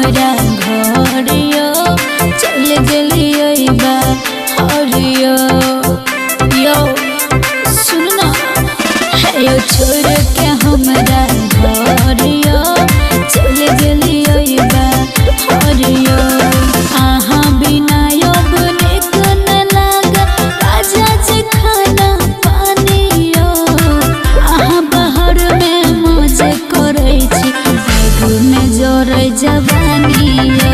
हमरा घरियो चल गेलिए बा हरियो यो सुन ना यो छोड़ के हमरा घरियो चल गेलिए बा हरियो आहा बिना अब निक न लाग राजा जी खाना पानियो आहा बाहर में मौजे करै छी आगू में जोरै जवानियो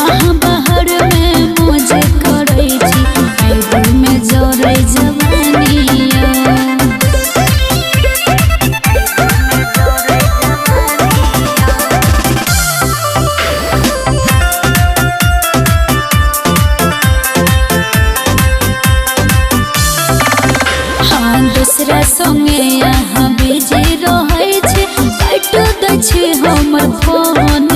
आहा बाहर में मौजे करै छी आगू में जोरै जवानियो। दूसरा संगे यहाँ बिजी रहै छै काटि दै छै हमर फोन